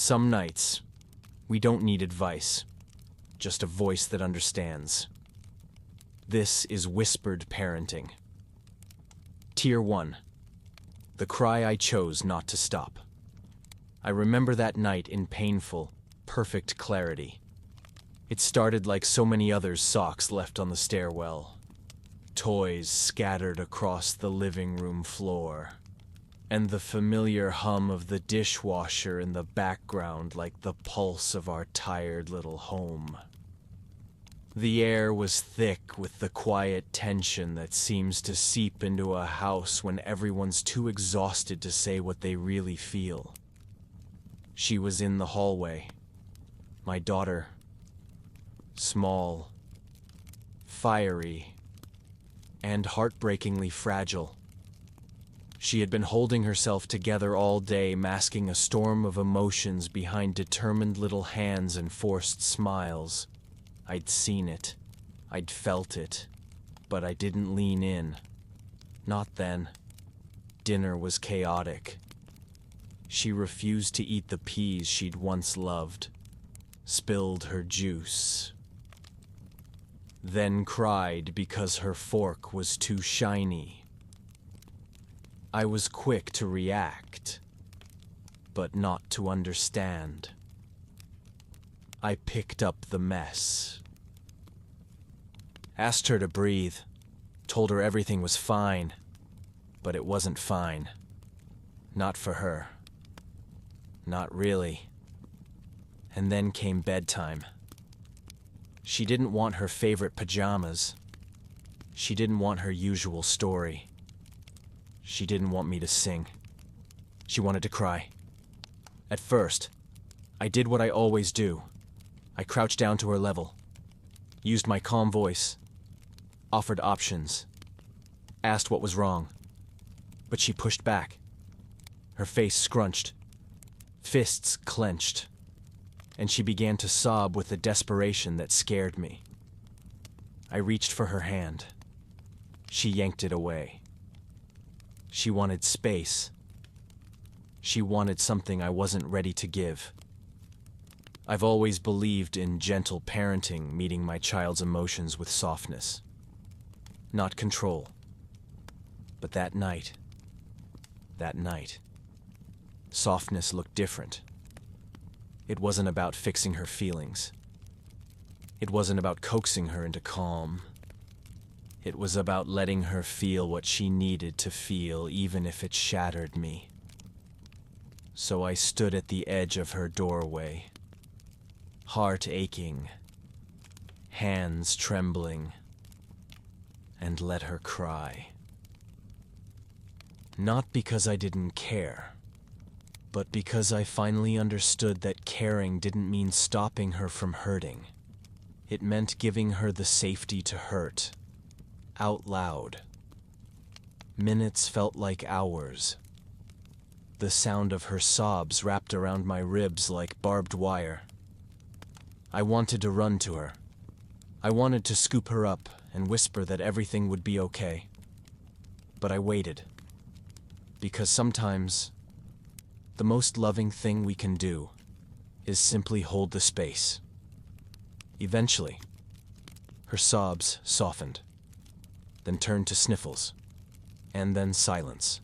Some nights, we don't need advice, just a voice that understands. This is whispered parenting. Tier 1. The cry I chose not to stop. I remember that night in painful, perfect clarity. It started like so many others' socks left on the stairwell. Toys scattered across the living room floor. And the familiar hum of the dishwasher in the background like the pulse of our tired little home. The air was thick with the quiet tension that seems to seep into a house when everyone's too exhausted to say what they really feel. She was in the hallway. My daughter. Small, fiery, and heartbreakingly fragile. She had been holding herself together all day, masking a storm of emotions behind determined little hands and forced smiles. I'd seen it. I'd felt it. But I didn't lean in. Not then. Dinner was chaotic. She refused to eat the peas she'd once loved. Spilled her juice. Then cried because her fork was too shiny. I was quick to react, but not to understand. I picked up the mess. Asked her to breathe, told her everything was fine, but it wasn't fine. Not for her. Not really. And then came bedtime. She didn't want her favorite pajamas. She didn't want her usual story. She didn't want me to sing. She wanted to cry. At first, I did what I always do. I crouched down to her level, used my calm voice, offered options, asked what was wrong. But she pushed back. Her face scrunched, fists clenched, and she began to sob with a desperation that scared me. I reached for her hand. She yanked it away. She wanted space. She wanted something I wasn't ready to give. I've always believed in gentle parenting, meeting my child's emotions with softness. Not control. But that night, softness looked different. It wasn't about fixing her feelings. It wasn't about coaxing her into calm. It was about letting her feel what she needed to feel, even if it shattered me. So I stood at the edge of her doorway, heart aching, hands trembling, and let her cry. Not because I didn't care, but because I finally understood that caring didn't mean stopping her from hurting. It meant giving her the safety to hurt. Out loud. Minutes felt like hours. The sound of her sobs wrapped around my ribs like barbed wire. I wanted to run to her. I wanted to scoop her up and whisper that everything would be okay. But I waited. Because sometimes, the most loving thing we can do is simply hold the space. Eventually, her sobs softened. Then turned to sniffles, and then silence.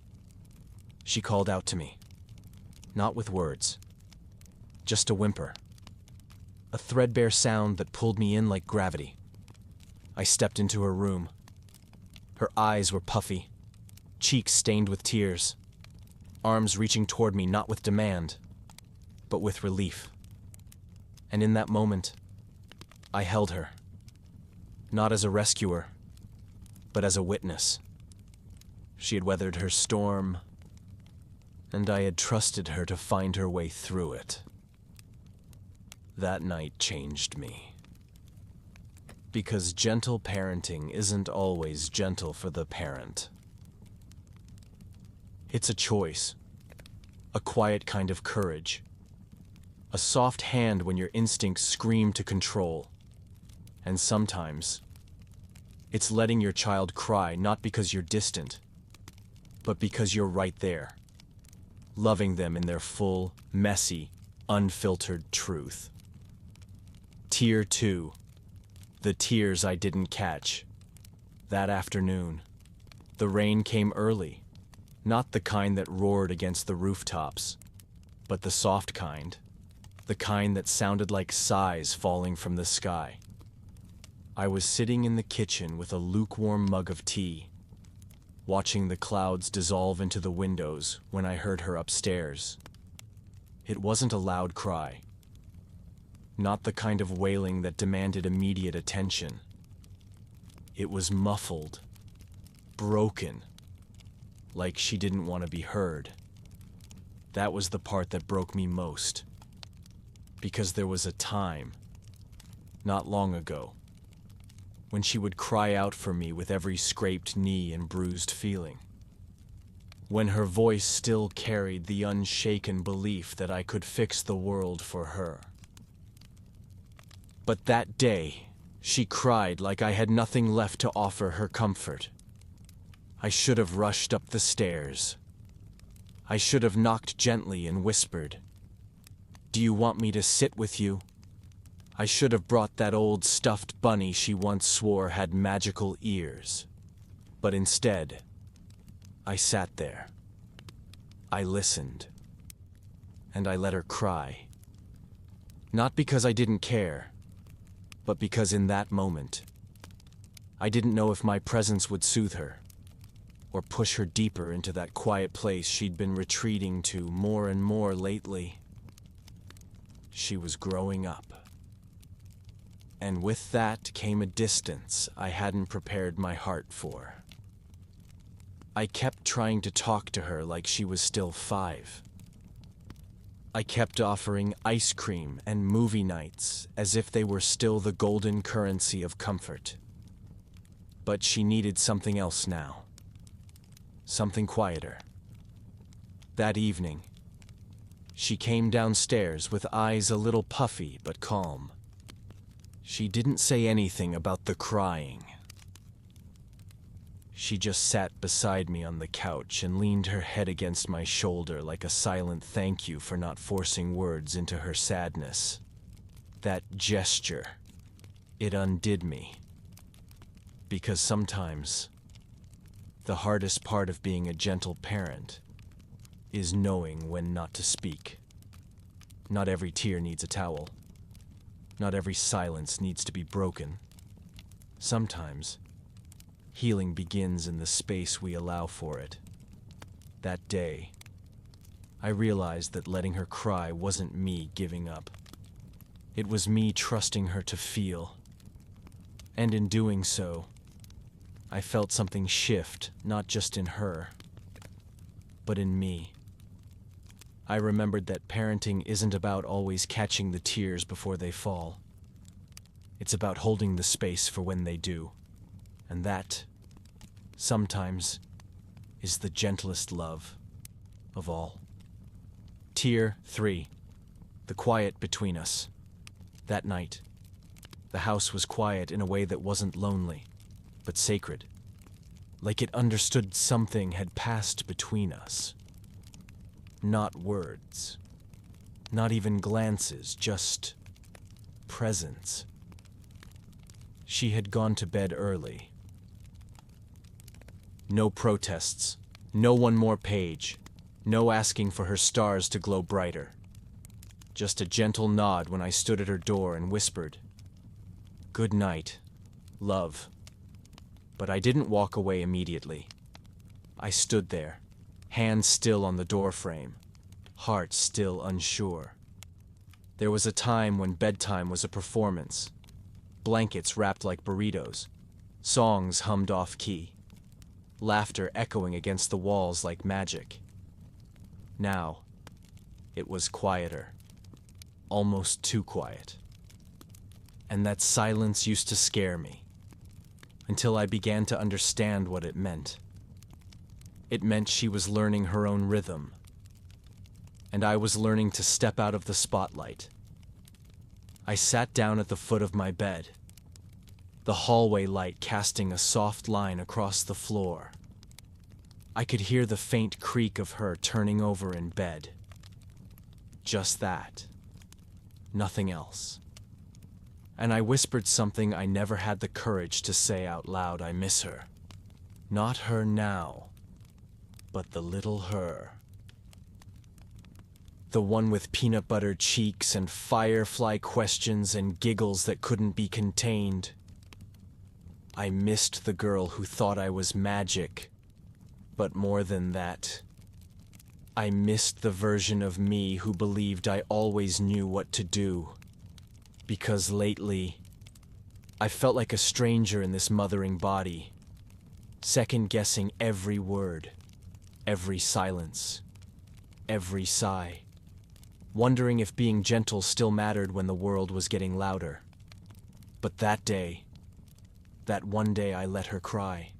She called out to me, not with words, just a whimper, a threadbare sound that pulled me in like gravity. I stepped into her room. Her eyes were puffy, cheeks stained with tears, arms reaching toward me not with demand, but with relief. And in that moment, I held her, not as a rescuer, but as a witness. She had weathered her storm, and I had trusted her to find her way through it. That night changed me. Because gentle parenting isn't always gentle for the parent. It's a choice, a quiet kind of courage, a soft hand when your instincts scream to control, and sometimes, it's letting your child cry not because you're distant, but because you're right there, loving them in their full, messy, unfiltered truth. Tier 2. The tears I didn't catch. That afternoon, the rain came early, not the kind that roared against the rooftops, but the soft kind, the kind that sounded like sighs falling from the sky. I was sitting in the kitchen with a lukewarm mug of tea, watching the clouds dissolve into the windows when I heard her upstairs. It wasn't a loud cry, not the kind of wailing that demanded immediate attention. It was muffled, broken, like she didn't want to be heard. That was the part that broke me most, because there was a time, not long ago, when she would cry out for me with every scraped knee and bruised feeling, when her voice still carried the unshaken belief that I could fix the world for her. But that day, she cried like I had nothing left to offer her comfort. I should have rushed up the stairs. I should have knocked gently and whispered, "Do you want me to sit with you?" I should have brought that old stuffed bunny she once swore had magical ears. But instead, I sat there. I listened. And I let her cry. Not because I didn't care, but because in that moment, I didn't know if my presence would soothe her, or push her deeper into that quiet place she'd been retreating to more and more lately. She was growing up. And with that came a distance I hadn't prepared my heart for. I kept trying to talk to her like she was still 5. I kept offering ice cream and movie nights as if they were still the golden currency of comfort. But she needed something else now. Something quieter. That evening, she came downstairs with eyes a little puffy but calm. She didn't say anything about the crying. She just sat beside me on the couch and leaned her head against my shoulder like a silent thank you for not forcing words into her sadness. That gesture, it undid me. Because sometimes, the hardest part of being a gentle parent is knowing when not to speak. Not every tear needs a towel. Not every silence needs to be broken. Sometimes, healing begins in the space we allow for it. That day, I realized that letting her cry wasn't me giving up. It was me trusting her to feel. And in doing so, I felt something shift, not just in her, but in me. I remembered that parenting isn't about always catching the tears before they fall. It's about holding the space for when they do. And that, sometimes, is the gentlest love of all. Tier 3. The quiet between us. That night, the house was quiet in a way that wasn't lonely, but sacred. Like it understood something had passed between us. Not words. Not even glances, just presence. She had gone to bed early. No protests, no one more page, no asking for her stars to glow brighter. Just a gentle nod when I stood at her door and whispered, "Good night, love." But I didn't walk away immediately. I stood there, hands still on the doorframe, heart still unsure. There was a time when bedtime was a performance. Blankets wrapped like burritos, songs hummed off-key, laughter echoing against the walls like magic. Now, it was quieter, almost too quiet. And that silence used to scare me, until I began to understand what it meant. It meant she was learning her own rhythm, and I was learning to step out of the spotlight. I sat down at the foot of my bed, the hallway light casting a soft line across the floor. I could hear the faint creak of her turning over in bed. Just that. nothing else. And I whispered something I never had the courage to say out loud. I miss her. Not her now, but the little her. The one with peanut butter cheeks and firefly questions and giggles that couldn't be contained. I missed the girl who thought I was magic, but more than that, I missed the version of me who believed I always knew what to do. Because lately, I felt like a stranger in this mothering body, second-guessing every word, every silence, every sigh, wondering if being gentle still mattered when the world was getting louder. But that day, that one day I let her cry,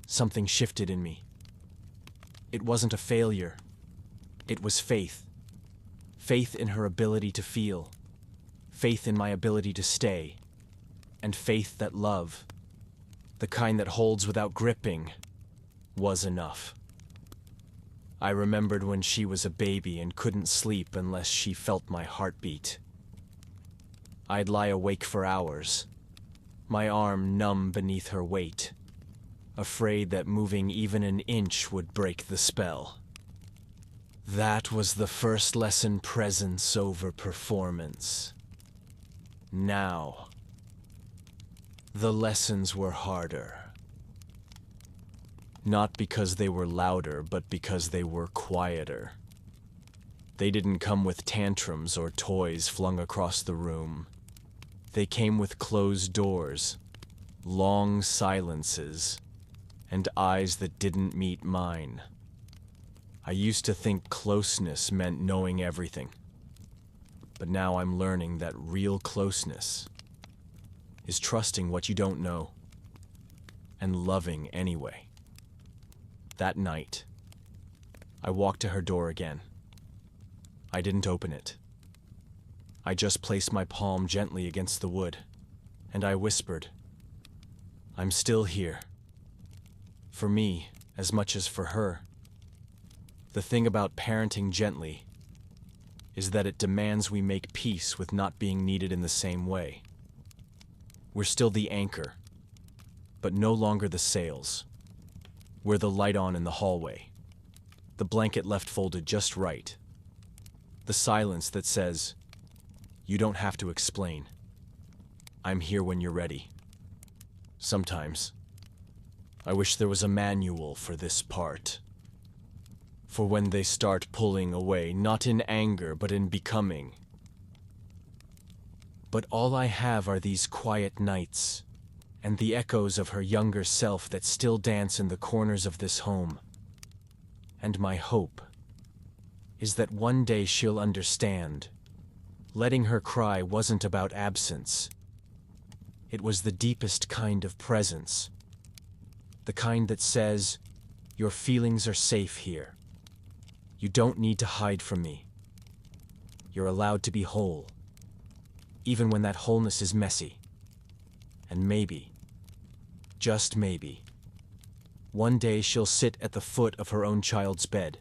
something shifted in me. It wasn't a failure. It was faith. Faith in her ability to feel. Faith in my ability to stay. And faith that love, the kind that holds without gripping, was enough. I remembered when she was a baby and couldn't sleep unless she felt my heartbeat. I'd lie awake for hours, my arm numb beneath her weight, afraid that moving even an inch would break the spell. That was the first lesson: presence over performance. Now, the lessons were harder. Not because they were louder, but because they were quieter. They didn't come with tantrums or toys flung across the room. They came with closed doors, long silences, and eyes that didn't meet mine. I used to think closeness meant knowing everything. But now I'm learning that real closeness is trusting what you don't know and loving anyway. That night, I walked to her door again. I didn't open it. I just placed my palm gently against the wood, and I whispered, "I'm still here. For me, as much as for her." The thing about parenting gently is that it demands we make peace with not being needed in the same way. We're still the anchor, but no longer the sails. We're the light on in the hallway, the blanket left folded just right, the silence that says, "You don't have to explain. I'm here when you're ready." Sometimes, I wish there was a manual for this part. For when they start pulling away, not in anger, but in becoming. But all I have are these quiet nights, and the echoes of her younger self that still dance in the corners of this home. And my hope is that one day she'll understand. Letting her cry wasn't about absence. It was the deepest kind of presence. The kind that says, "Your feelings are safe here. You don't need to hide from me. You're allowed to be whole, even when that wholeness is messy. And maybe, just maybe, one day she'll sit at the foot of her own child's bed,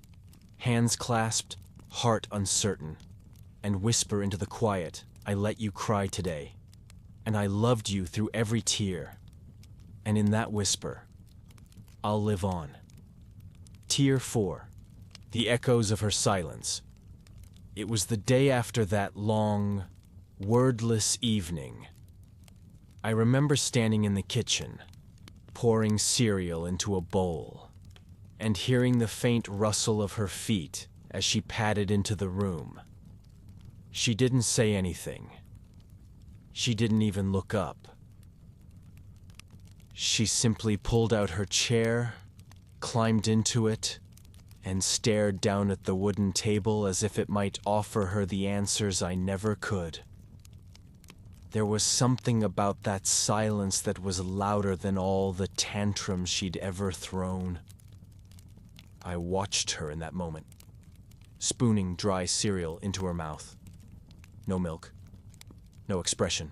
hands clasped, heart uncertain, and whisper into the quiet, 'I let you cry today, and I loved you through every tear.' And in that whisper, I'll live on." Tear 4. The echoes of her silence. It was the day after that long, wordless evening. I remember standing in the kitchen, pouring cereal into a bowl, and hearing the faint rustle of her feet as she padded into the room. She didn't say anything. She didn't even look up. She simply pulled out her chair, climbed into it, and stared down at the wooden table as if it might offer her the answers I never could. There was something about that silence that was louder than all the tantrums she'd ever thrown. I watched her in that moment, spooning dry cereal into her mouth. No milk, no expression,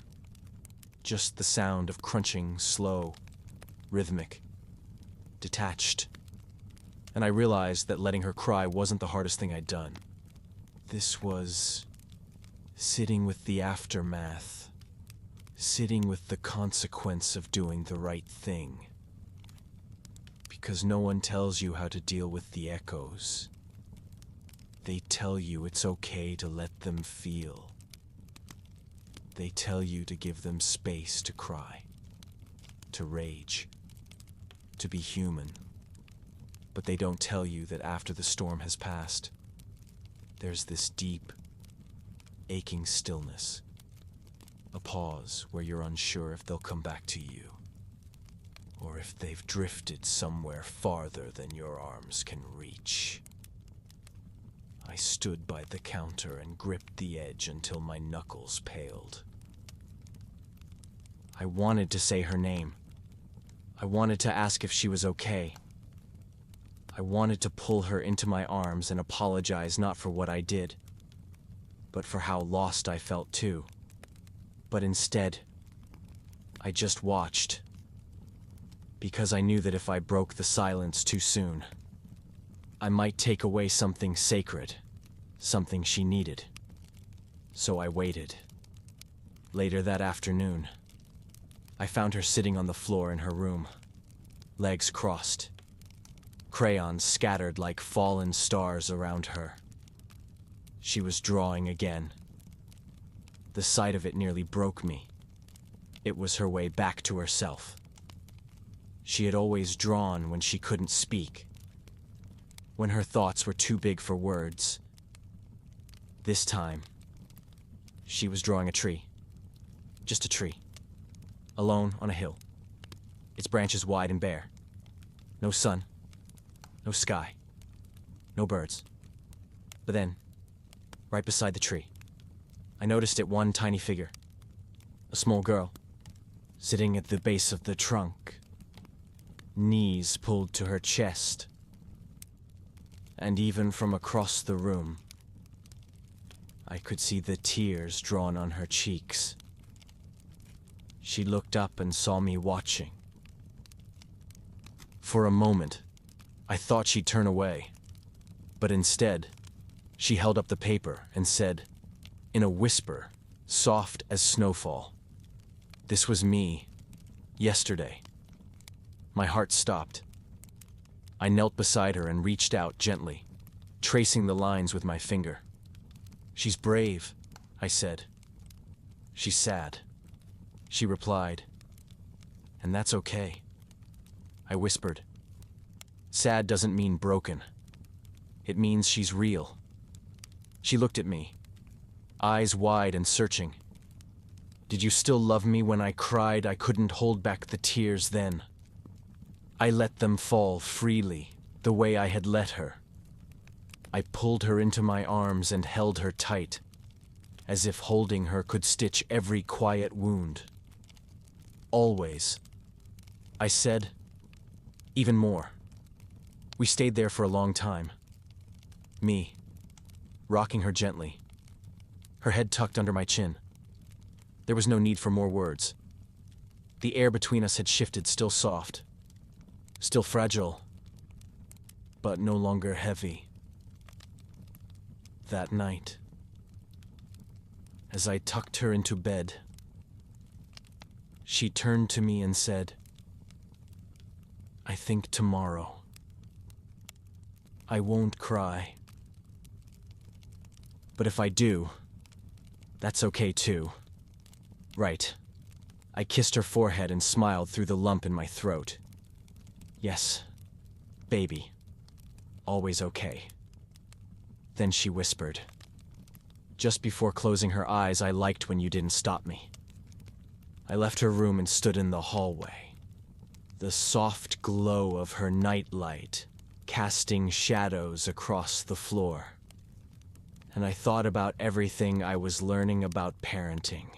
just the sound of crunching, slow, rhythmic, detached. And I realized that letting her cry wasn't the hardest thing I'd done. This was Sitting with the aftermath. Sitting with the consequence of doing the right thing. Because no one tells you how to deal with the echoes. They tell you it's okay to let them feel. They tell you to give them space to cry, to rage, to be human. But they don't tell you that after the storm has passed, there's this deep, aching stillness. A pause where you're unsure if they'll come back to you, or if they've drifted somewhere farther than your arms can reach. I stood by the counter and gripped the edge until my knuckles paled. I wanted to say her name. I wanted to ask if she was okay. I wanted to pull her into my arms and apologize not for what I did, but for how lost I felt too. But instead, I just watched. Because I knew that if I broke the silence too soon, I might take away something sacred, something she needed. So I waited. Later that afternoon, I found her sitting on the floor in her room, legs crossed, crayons scattered like fallen stars around her. She was drawing again. The sight of it nearly broke me. It was her way back to herself. She had always drawn when she couldn't speak, when her thoughts were too big for words. This time, she was drawing a tree. Just a tree. Alone on a hill. Its branches wide and bare. No sun. No sky. No birds. But then, right beside the tree, I noticed it one tiny figure. A small girl, sitting at the base of the trunk, knees pulled to her chest. And even from across the room, I could see the tears drawn on her cheeks. She looked up and saw me watching. For a moment, I thought she'd turn away, but instead, she held up the paper and said, in a whisper, soft as snowfall, "This was me, yesterday." My heart stopped. I knelt beside her and reached out gently, tracing the lines with my finger. "She's brave," I said. "She's sad," she replied. "And that's okay," I whispered. "Sad doesn't mean broken. It means she's real." She looked at me, eyes wide and searching. "Did you still love me when I cried I couldn't hold back the tears then?" I let them fall freely, the way I had let her. I pulled her into my arms and held her tight, as if holding her could stitch every quiet wound. "Always," I said. "Even more." We stayed there for a long time. Me, rocking her gently, her head tucked under my chin. There was no need for more words. The air between us had shifted, still soft, still fragile, but no longer heavy. That night, as I tucked her into bed, she turned to me and said, "I think tomorrow I won't cry. But if I do, that's okay too. Right." I kissed her forehead and smiled through the lump in my throat. "Yes, baby, always okay." Then she whispered, "Just before closing her eyes, I liked when you didn't stop me." I left her room and stood in the hallway. The soft glow of her nightlight casting shadows across the floor. And I thought about everything I was learning about parenting,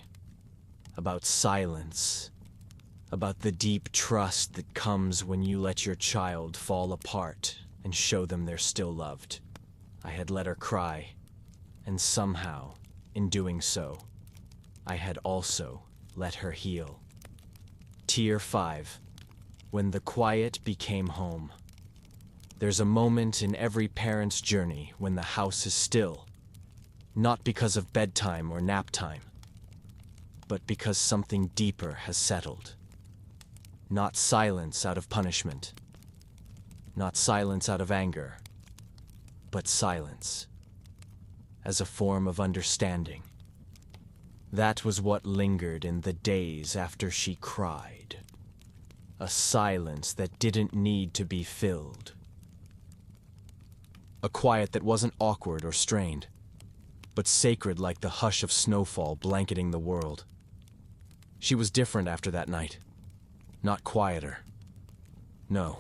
about silence, about the deep trust that comes when you let your child fall apart and show them they're still loved. I had let her cry, and somehow, in doing so, I had also let her heal. Tier 5. When the quiet became home. There's a moment in every parent's journey when the house is still, Not because of bedtime or nap time, but because something deeper has settled. Not silence out of punishment, not silence out of anger, but silence as a form of understanding. That was what lingered in the days after she cried. A silence that didn't need to be filled. A quiet that wasn't awkward or strained, but sacred like the hush of snowfall blanketing the world. She was different after that night. Not quieter. No.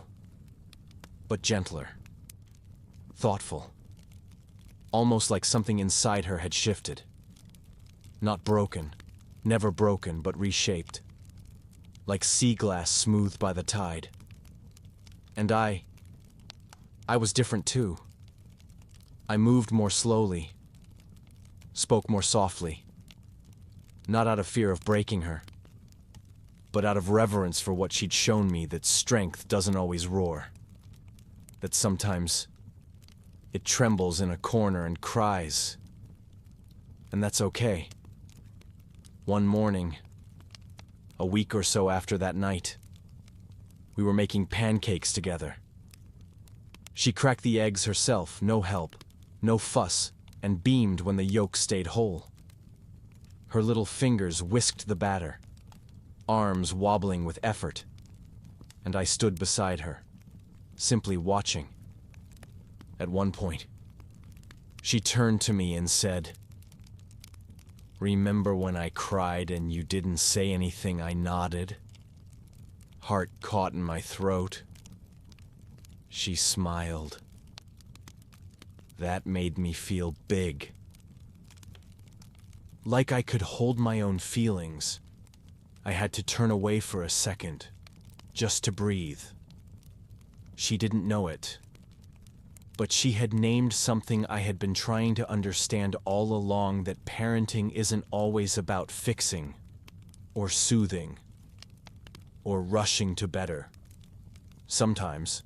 But gentler. Thoughtful. Almost like something inside her had shifted. Not broken. Never broken, but reshaped. Like sea glass smoothed by the tide. And I was different too. I moved more slowly. Spoke more softly. Not out of fear of breaking her, but out of reverence for what she'd shown me, that strength doesn't always roar. That sometimes it trembles in a corner and cries. And that's okay. One morning, a week or so after that night, we were making pancakes together. She cracked the eggs herself, no help, no fuss, and beamed when the yolk stayed whole. Her little fingers whisked the batter, arms wobbling with effort, and I stood beside her, simply watching. At one point, she turned to me and said, "Remember when I cried and you didn't say anything?" I nodded, heart caught in my throat. She smiled. That made me feel big. Like I could hold my own feelings. I had to turn away for a second, just to breathe. She didn't know it, but she had named something I had been trying to understand all along, that parenting isn't always about fixing, or soothing, or rushing to better. Sometimes,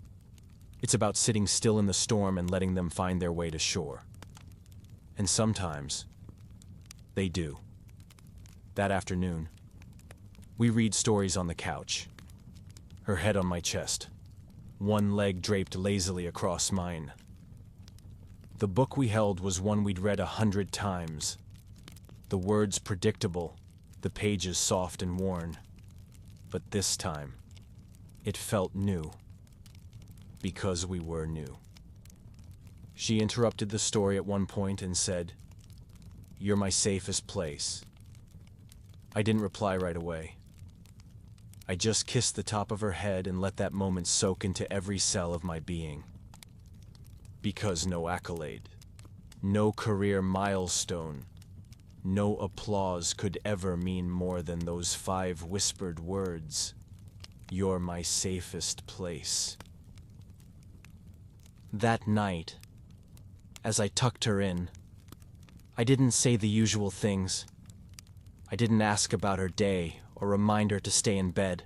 it's about sitting still in the storm and letting them find their way to shore. And sometimes, they do. That afternoon, we read stories on the couch, her head on my chest, one leg draped lazily across mine. The book we held was one we'd read 100 times, the words predictable, the pages soft and worn. But this time, it felt new, because we were new. She interrupted the story at one point and said, "You're my safest place." I didn't reply right away. I just kissed the top of her head and let that moment soak into every cell of my being. Because no accolade, no career milestone, no applause could ever mean more than those 5 whispered words, "You're my safest place." That night, as I tucked her in, I didn't say the usual things. I didn't ask about her day or remind her to stay in bed.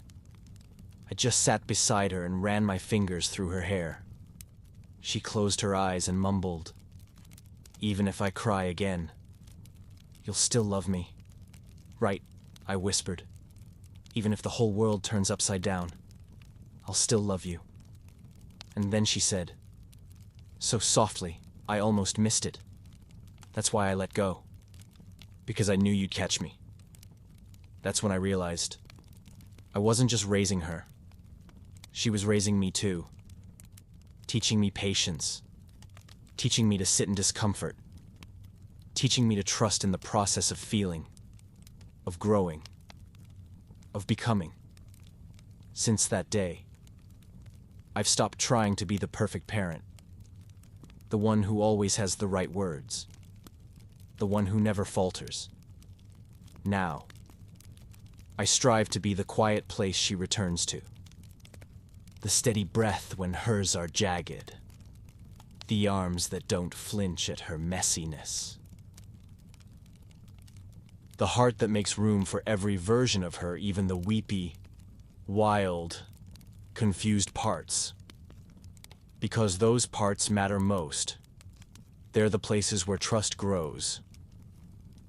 I just sat beside her and ran my fingers through her hair. She closed her eyes and mumbled, "Even if I cry again, you'll still love me." "Right," I whispered. "Even if the whole world turns upside down, I'll still love you." And then she said, so softly, I almost missed it, "That's why I let go. Because I knew you'd catch me." That's when I realized I wasn't just raising her. She was raising me too. Teaching me patience. Teaching me to sit in discomfort. Teaching me to trust in the process of feeling, of growing, of becoming. Since that day, I've stopped trying to be the perfect parent. The one who always has the right words. The one who never falters. Now, I strive to be the quiet place she returns to. The steady breath when hers are jagged. The arms that don't flinch at her messiness. The heart that makes room for every version of her, even the weepy, wild, confused parts. Because those parts matter most. They're the places where trust grows,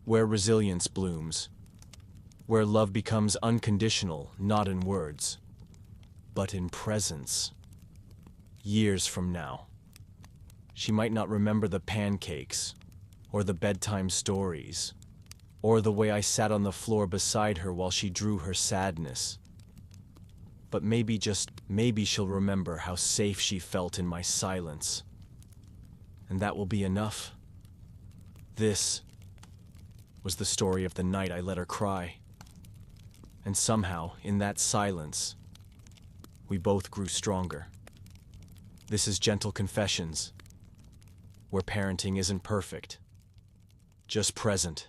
where resilience blooms, where love becomes unconditional, not in words, but in presence. Years from now, she might not remember the pancakes, or the bedtime stories, or the way I sat on the floor beside her while she drew her sadness. But maybe, just maybe, she'll remember how safe she felt in my silence. And that will be enough. This was the story of the night I let her cry. And somehow, in that silence, we both grew stronger. This is Gentle Confessions, where parenting isn't perfect, just present.